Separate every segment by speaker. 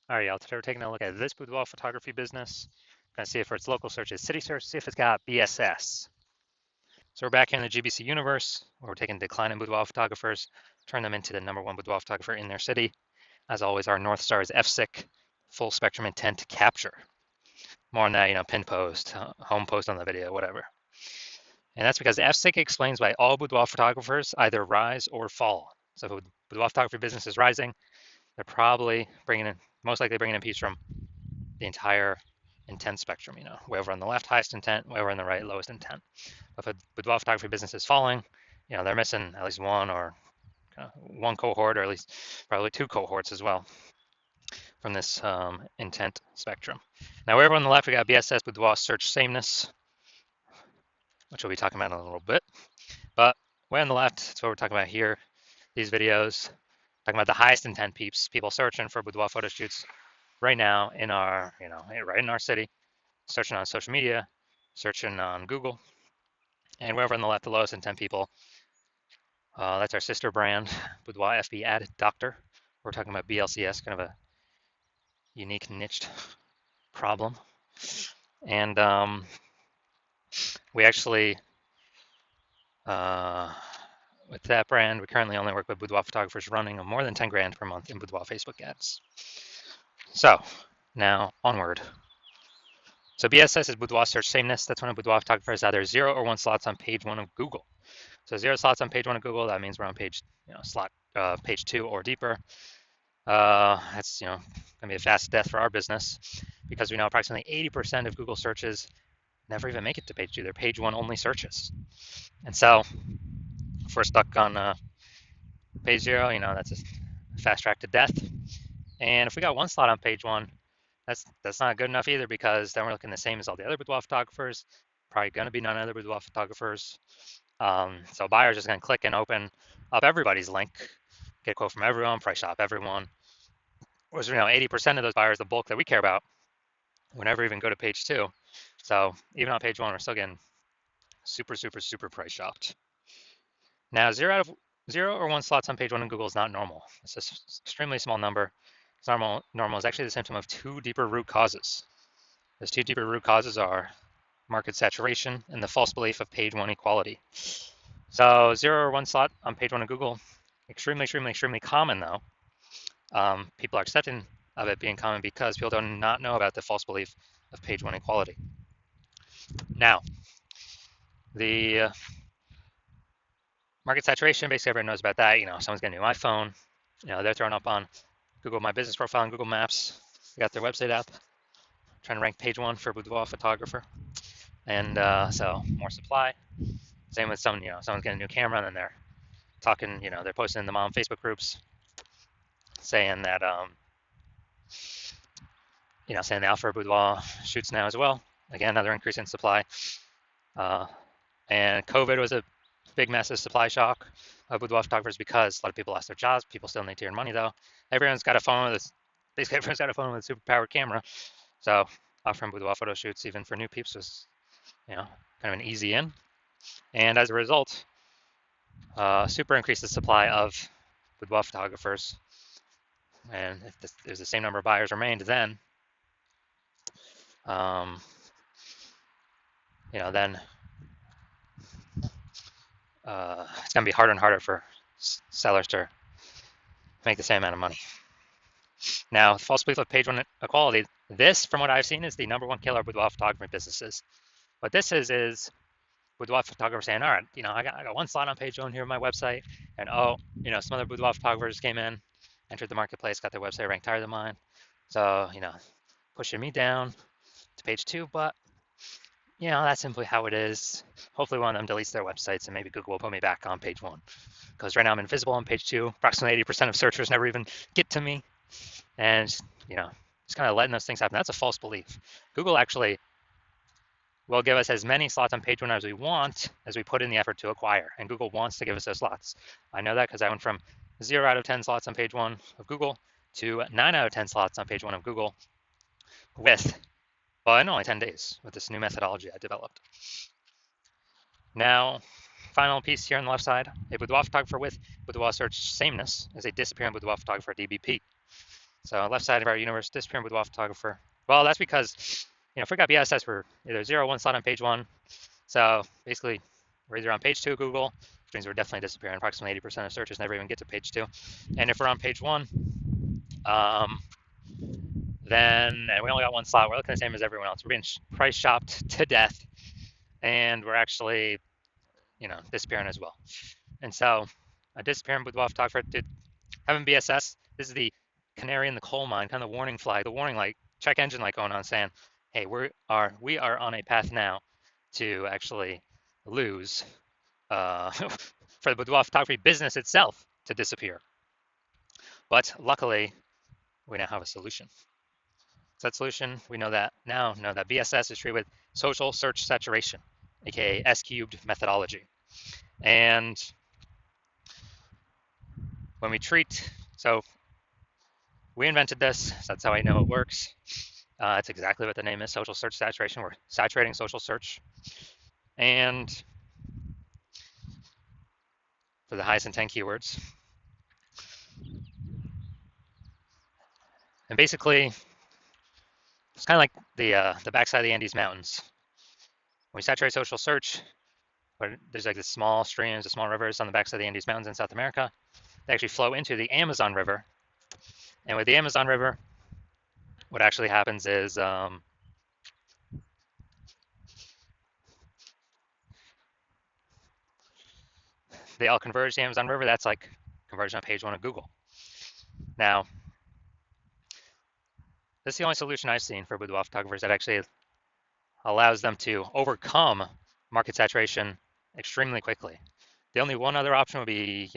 Speaker 1: All right, y'all, today we're taking a look at this boudoir photography business. Gonna see if for its local search is city search, see if it's got BSS. So we're back in the GBC universe, where we're taking declining boudoir photographers, turn them into the #1 boudoir photographer in their city. As always, our North Star is FSIC, full spectrum intent capture. More on that, pin post, home post on the video, whatever. And that's because FSIC explains why all boudoir photographers either rise or fall. So if a boudoir photography business is rising, they're probably most likely bringing in peeps from the entire intent spectrum, wherever on the left, highest intent, wherever on the right, lowest intent. But if a boudoir photography business is falling, they're missing at least one cohort, or at least probably two cohorts as well from this intent spectrum. Now, wherever on the left, we got BSS, boudoir search sameness, which we'll be talking about in a little bit. But way on the left, that's what we're talking about here. These videos, talking about the highest intent peeps, people searching for boudoir photo shoots right now in our, right in our city, searching on social media, searching on Google, and wherever on the left, the lowest intent people. That's our sister brand, Boudoir FB Ad Doctor. We're talking about BLCS, kind of a unique niched problem. And we actually, with that brand, we currently only work with boudoir photographers running more than 10 grand per month in boudoir Facebook ads. So now onward. So BSS is boudoir search sameness. That's when a boudoir photographer has either 0 or 1 slots on page 1 of Google. So 0 slots on page 1 of Google, that means we're on page, page 2 or deeper. That's, gonna be a fast death for our business, because we know approximately 80% of Google searches never even make it to page 2. They're page 1 only searches. And so if we're stuck on page 0, that's a fast track to death. And if we got 1 slot on page 1, that's not good enough either, because then we're looking the same as all the other boudoir photographers. Probably going to be none other boudoir photographers. So buyers just going to click and open up everybody's link, get a quote from everyone, price shop everyone. Whereas 80% of those buyers, the bulk that we care about, would never even go to page 2. So even on page 1, we're still getting super, super, super price shopped. Now 0 or 1 slots on page 1 in Google is not normal. It's an extremely small number. It's normal is actually the symptom of 2 deeper root causes. Those 2 deeper root causes are market saturation and the false belief of page 1 equality. So 0 or 1 slot on page 1 of Google, extremely, extremely, extremely common though. People are accepting of it being common because people do not know about the false belief of page 1 equality. Now, the market saturation, basically everyone knows about that. Someone's getting a new iPhone, they're throwing up on Google My Business profile and Google Maps. They got their website up, trying to rank page 1 for boudoir photographer. And so more supply. Same with someone's getting a new camera, and then they're talking, they're posting in the mom Facebook groups saying that, saying the Alpha Boudoir shoots now as well. Again, another increase in supply. And COVID was a big, massive supply shock of boudoir photographers, because a lot of people lost their jobs. People still need to earn money though. Everyone's got a phone with basically everyone's got a phone with a super powered camera. So offering boudoir photo shoots, even for new peeps, was, kind of an easy in. And as a result, super increased the supply of boudoir photographers. And if there's the same number of buyers remained, then, then it's going to be harder and harder for sellers to make the same amount of money. Now, false belief of page 1 equality, this, from what I've seen, is the #1 killer of boudoir photography businesses. What this is boudoir photographers saying, all right, I got 1 slot on page 1 here on my website, and some other boudoir photographers came in, entered the marketplace, got their website ranked higher than mine. So, pushing me down to page 2, but that's simply how it is. Hopefully one of them deletes their websites, and maybe Google will put me back on page 1. Because right now I'm invisible on page 2. Approximately 80% of searchers never even get to me. And, just kind of letting those things happen. That's a false belief. Google actually will give us as many slots on page 1 as we want, as we put in the effort to acquire. And Google wants to give us those slots. I know that because I went from 0 out of 10 slots on page 1 of Google to 9 out of 10 slots on page 1 of Google in only 10 days with this new methodology I developed. Now, final piece here on the left side, a boudoir photographer with boudoir search sameness is a disappearing boudoir photographer DBP. So left side of our universe, disappearing boudoir photographer. Well, that's because, if we got BSS, we're either 0 or 1 slot on page 1. So basically, we're either on page 2 of Google, which means we're definitely disappearing. Approximately 80% of searches never even get to page 2. And if we're on page 1, then and we only got 1 slot, we're looking the same as everyone else. We're being price shopped to death, and we're actually, disappearing as well. And so, a disappearing boudoir photographer did having BSS. This is the canary in the coal mine, kind of the warning flag, the warning light, check engine light going on, saying, "Hey, we are on a path now to actually lose for the boudoir photography business itself to disappear." But luckily, we now have a solution. So that solution, we know that BSS is treated with social search saturation, aka S-cubed methodology. And when we treat, so we invented this, so that's how I know it works. It's exactly what the name is, social search saturation. We're saturating social search. And for the highest intent keywords. And basically, it's kind of like the backside of the Andes Mountains. When we saturate social search, there's like the small streams, the small rivers on the backside of the Andes Mountains in South America. They actually flow into the Amazon River. And with the Amazon River, what actually happens is they all converge to the Amazon River. That's like conversion on page 1 of Google. Now, this is the only solution I've seen for boudoir photographers that actually allows them to overcome market saturation extremely quickly. The only one other option would be,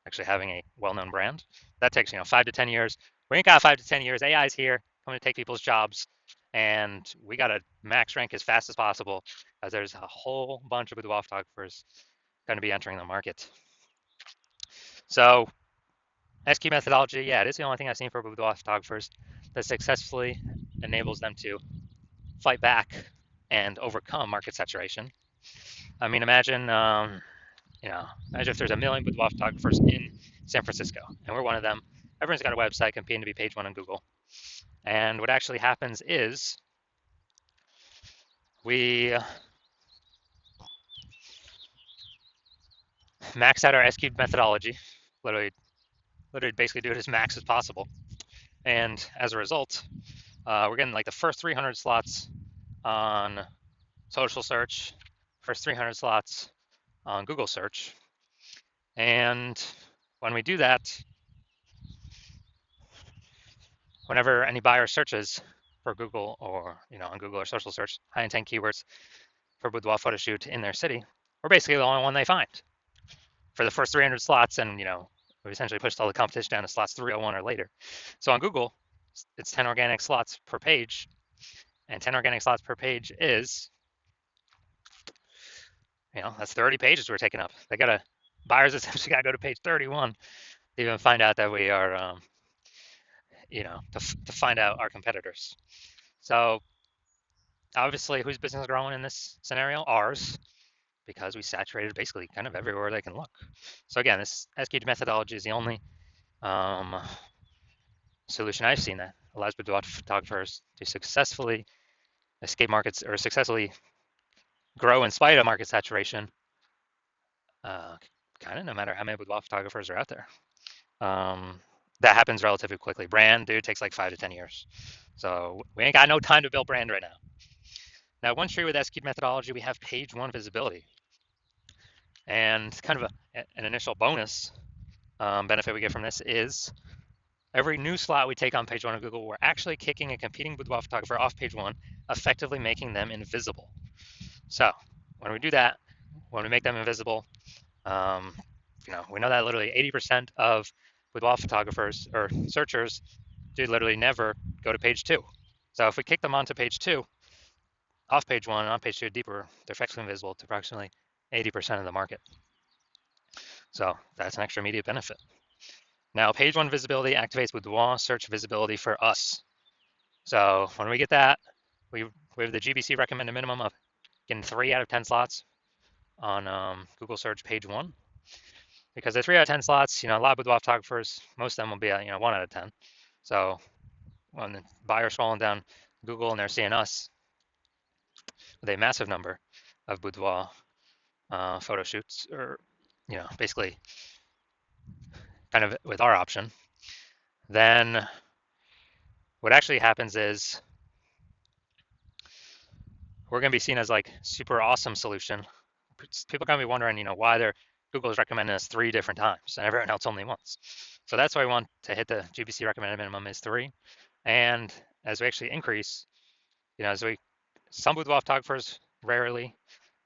Speaker 1: actually having a well-known brand. That takes, 5 to 10 years. We ain't got 5 to 10 years. AI is here, coming to take people's jobs, and we got to max rank as fast as possible, as there's a whole bunch of boudoir photographers going to be entering the market. So, SQ methodology, yeah, it is the only thing I've seen for boudoir photographers that successfully enables them to fight back and overcome market saturation. I mean, imagine if there's a million boudoir photographers in San Francisco, and we're one of them. Everyone's got a website competing to be page 1 on Google. And what actually happens is we max out our S-cubed methodology, literally basically do it as max as possible. And as a result, we're getting like the first 300 slots on social search, first 300 slots on Google search. And when we do that, whenever any buyer searches for Google or, on Google or social search, high intent keywords for boudoir photo shoot in their city, we're basically the only one they find for the first 300 slots. And, we essentially pushed all the competition down to slots 301 or later. So on Google, it's 10 organic slots per page. And 10 organic slots per page is, that's 30 pages we're taking up. Buyers essentially got to go to page 31 to even find out that we are, to find out our competitors. So obviously, whose business is growing in this scenario? Ours, because we saturated basically kind of everywhere they can look. So again, this SQG methodology is the only solution I've seen that allows boudoir photographers to successfully escape markets or successfully grow in spite of market saturation, kind of no matter how many boudoir photographers are out there. That happens relatively quickly. Brand, dude, takes like 5 to 10 years. So we ain't got no time to build brand right now. Now, once you're with SQ methodology, we have page 1 visibility. And kind of an initial bonus benefit we get from this is every new slot we take on page 1 of Google, we're actually kicking a competing boudoir photographer off page 1, effectively making them invisible. So when we do that, when we make them invisible, we know that literally 80% of boudoir photographers or searchers do literally never go to page 2. So if we kick them onto page 2, off page 1, on page 2, deeper, they're effectively invisible to approximately 80% of the market. So that's an extra immediate benefit. Now, page 1 visibility activates boudoir search visibility for us. So when we get that, we have the GBC recommended minimum of getting 3 out of 10 slots on Google search page 1. Because the 3 out of 10 slots, a lot of boudoir photographers, most of them will be at 1 out of 10. So when the buyer's falling down Google and they're seeing us with a massive number of boudoir photo shoots, or basically kind of with our option, then what actually happens is we're going to be seen as like super awesome solution. People are going to be wondering, why Google is recommending us 3 different times and everyone else only once. So that's why we want to hit the GBC recommended minimum is 3. And as we actually increase, some boudoir photographers rarely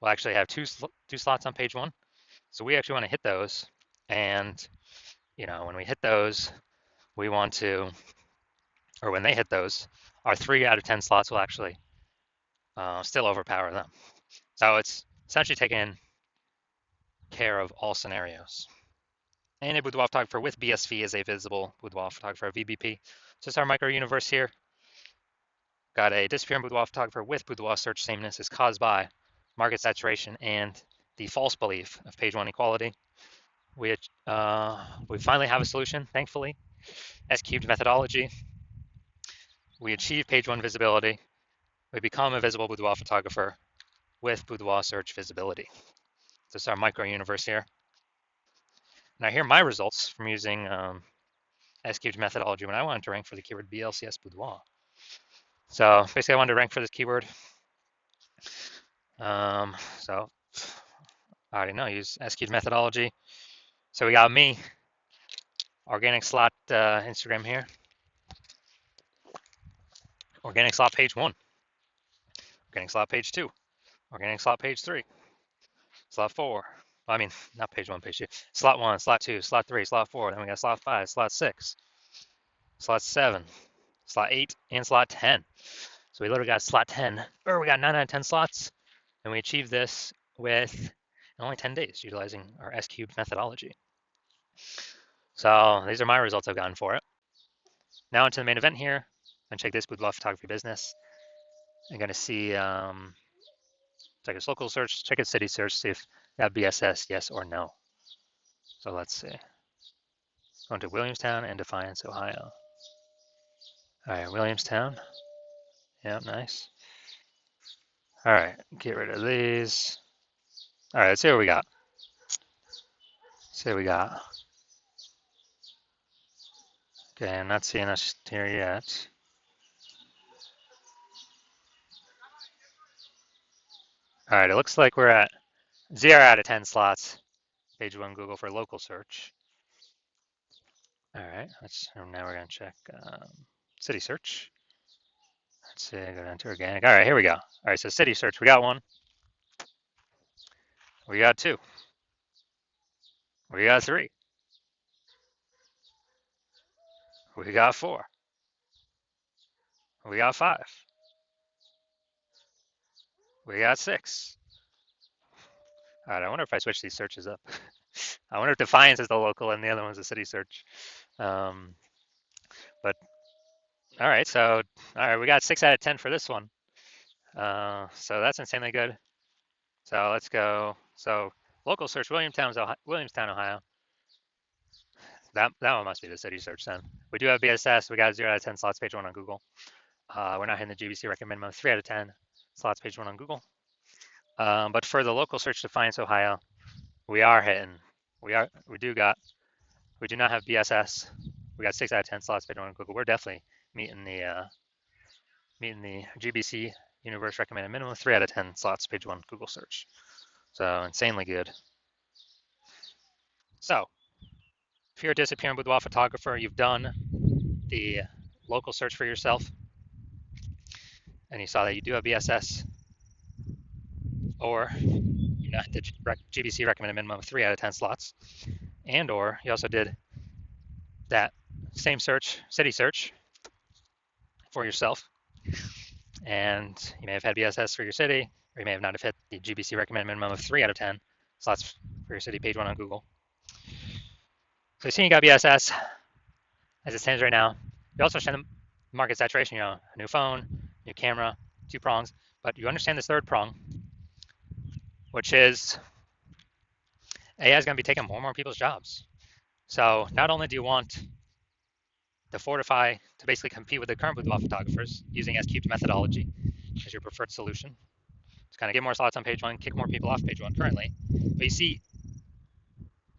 Speaker 1: will actually have two slots on page 1. So we actually want to hit those. And, when we hit those, we want to, or when they hit those, our 3 out of 10 slots will actually still overpower them. So it's essentially taking care of all scenarios. And a boudoir photographer with BSV is a visible boudoir photographer, VBP. So it's our micro universe here. Got a disappearing boudoir photographer with boudoir search sameness is caused by market saturation and the false belief of page 1 equality. We finally have a solution, thankfully. S-cubed methodology. We achieve page 1 visibility. We become a visible boudoir photographer with boudoir search visibility. This is our micro universe here. Now here are my results from using S-cubed methodology when I wanted to rank for the keyword BLCS boudoir. So basically I wanted to rank for this keyword. So I already know, use S-cubed methodology. So we got me, organic slot Instagram here. Organic slot page 1. Organic slot page 2. Organic slot page 3. Slot 4. Well, I mean, not page 1, page 2. Slot 1, slot 2, slot 3, slot 4. Then we got slot 5, slot 6, slot 7, slot 8, and slot 10. So we literally got slot 10, or we got 9 out of 10 slots, and we achieved this with only 10 days utilizing our S-cubed methodology. So these are my results I've gotten for it. Now into the main event here. I'm going to check this boudoir photography business. I'm going to see, check its local search, check its city search, see if they have BSS, yes or no. So let's see. Going to Williamstown and Defiance, Ohio. All right, Williamstown. Yeah, nice. All right, get rid of these. All right, let's see what we got. See what we got. Okay, I'm not seeing us here yet. All right, it looks like we're at 0 out of 10 slots. Page 1 Google for local search. All right, now we're gonna check city search. Let's see, go down to organic. All right, here we go. All right, so city search, we got 1. We got 2. We got 3. We got 4. We got 5. We got 6. All right, I wonder if I switch these searches up. I wonder if Defiance is the local and the other one's the city search. But all right, so we got 6 out of 10 for this one. So that's insanely good. So let's go. So local search, Williamstown, Ohio. That one must be the city search then. We do have BSS. We got 0 out of 10 slots, page 1 on Google. We're not hitting the GBC recommend minimum 3 out of 10 slots, page 1 on Google. But for the local search, Defiance, Ohio, we are hitting. We do not have BSS. We got 6 out of 10 slots, page 1 on Google. We're definitely meeting the GBC universe recommended minimum 3 out of 10 slots, page 1 Google search. So insanely good. So if you're a disappearing boudoir photographer, you've done the local search for yourself, and you saw that you do have BSS, or you not the GBC recommended minimum of 3 out of 10 slots, and or you also did that same search, city search, for yourself, and you may have had BSS for your city, or you may have not have hit the GBC recommended minimum of 3 out of 10 slots for your city, page 1 on Google. So you see you got BSS as it stands right now. You also understand the market saturation, a new phone, new camera, 2 prongs, but you understand this 3rd prong, which is AI is going to be taking more and more people's jobs. So not only do you want to fortify, to basically compete with the current boudoir photographers using S-cubed methodology as your preferred solution. To kind of get more slots on page one, kick more people off page one currently. But you see,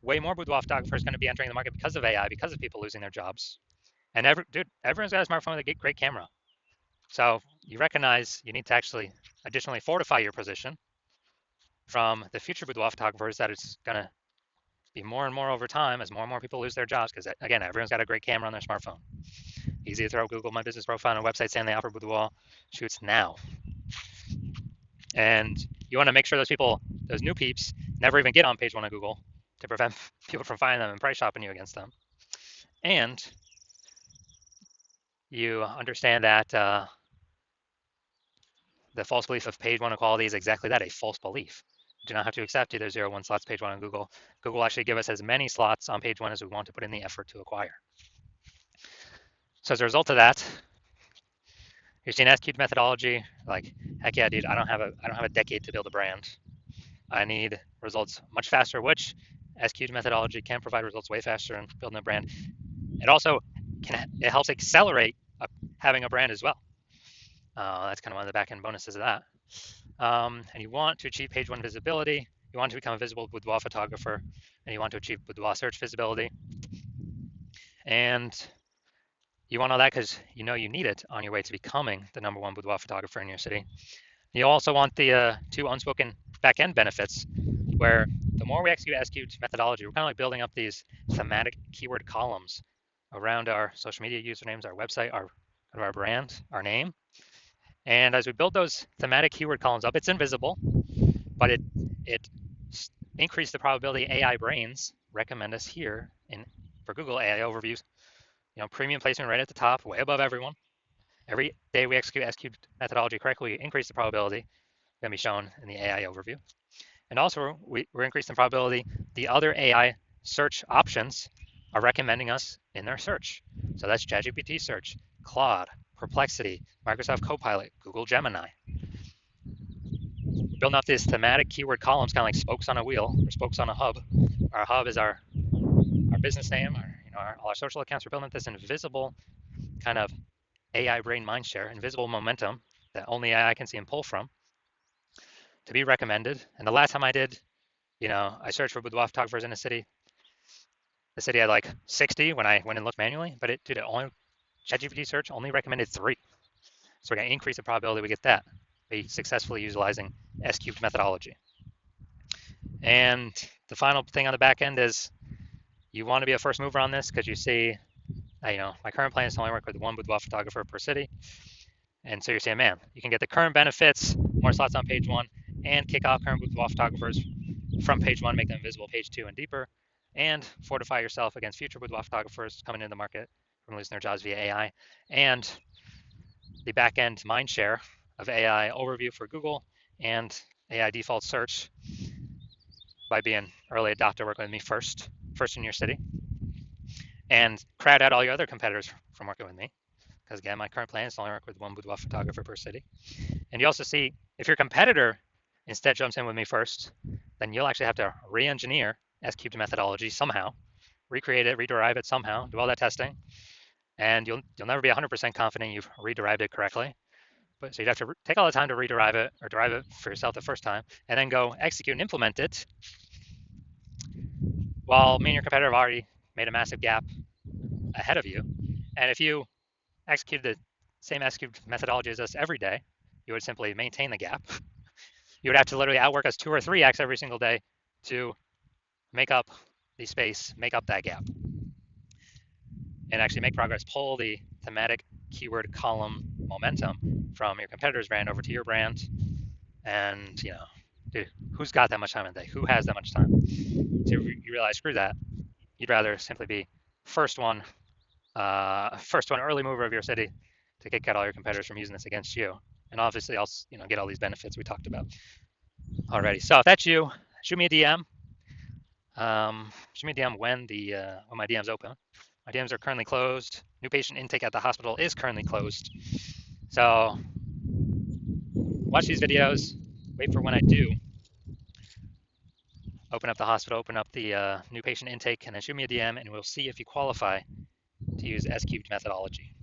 Speaker 1: way more boudoir photographers are going to be entering the market because of AI, because of people losing their jobs. And everyone's got a smartphone with a great camera. So you recognize you need to actually additionally fortify your position from the future boudoir photographers, that it's going to be more and more over time as more and more people lose their jobs, because again, everyone's got a great camera on their smartphone. Easy to throw Google My Business Profile on a website saying they offer boudoir shoots now. And you want to make sure those people, those new peeps, never even get on page one of Google to prevent people from finding them and price shopping you against them. And you understand that the false belief of page one equality is exactly that, a false belief. You do not have to accept either 0, 1 slots page one on Google. Google will actually give us as many slots on page one as we want to put in the effort to acquire. So as a result of that, you're seeing S-cubed methodology, like, heck yeah, dude, I don't have a decade to build a brand. I need results much faster, which S-cubed methodology can provide results way faster in building a brand. It also it helps accelerate having a brand as well. That's kind of one of the back-end bonuses of that. And you want to achieve page one visibility. You want to become a visible boudoir photographer, and you want to achieve boudoir search visibility. And you want all that because you know you need it on your way to becoming the #1 boudoir photographer in your city. You also want the 2 unspoken back-end benefits, where the more we execute S-cubed methodology, we're kind of like building up these thematic keyword columns around our social media usernames, our website, our brand, our name. And as we build those thematic keyword columns up, it's invisible, but it increases the probability AI brains recommend us here for Google AI overviews. You know, premium placement right at the top, way above everyone. Every day we execute S-cubed methodology correctly, we increase the probability going to be shown in the AI overview. And also, we're increasing the probability the other AI search options are recommending us in their search. So that's ChatGPT search, Claude, Perplexity, Microsoft Copilot, Google Gemini. Building up these thematic keyword columns, kind of like spokes on a wheel or spokes on a hub. Our hub is our business name, all our social accounts. We're building up this invisible kind of AI brain mindshare, invisible momentum that only AI can see and pull from to be recommended. And the last time I did, I searched for boudoir photographers in a city. The city had like 60 when I went and looked manually, but ChatGPT search only recommended 3. So we're going to increase the probability we get that by successfully utilizing S-cubed methodology. And the final thing on the back end is you want to be a first mover on this because you see, my current plan is to only work with 1 boudoir photographer per city. And so you're saying, man, you can get the current benefits, more slots on page 1, and kick off current boudoir photographers from page 1, make them visible page 2 and deeper, and fortify yourself against future boudoir photographers coming into the market from losing their jobs via AI, and the back-end mindshare of AI overview for Google and AI default search by being early adopter, working with me first in your city, and crowd out all your other competitors from working with me. Because again, my current plan is to only work with 1 boudoir photographer per city. And you also see, if your competitor instead jumps in with me first, then you'll actually have to re-engineer S-cubed methodology somehow, recreate it, rederive it somehow, do all that testing, and you'll never be 100% confident you've rederived it correctly. But so you'd have to take all the time to rederive it or derive it for yourself the first time, and then go execute and implement it, while me and your competitor have already made a massive gap ahead of you. And if you executed the same S-cubed methodology as us every day, you would simply maintain the gap. You would have to literally outwork us 2 or 3x every single day to make up the space, make up that gap, and actually make progress, pull the thematic keyword column momentum from your competitor's brand over to your brand. And, dude, who's got that much time in the day? Who has that much time? So you realize, screw that. You'd rather simply be first one early mover of your city to kick out all your competitors from using this against you. And obviously, I'll get all these benefits we talked about already. So if that's you, shoot me a DM. Shoot me a DM when my DM's open. My DMs are currently closed. New patient intake at the hospital is currently closed. So watch these videos. Wait for when I do open up the hospital, open up the new patient intake, and then shoot me a DM, and we'll see if you qualify to use S-cubed methodology.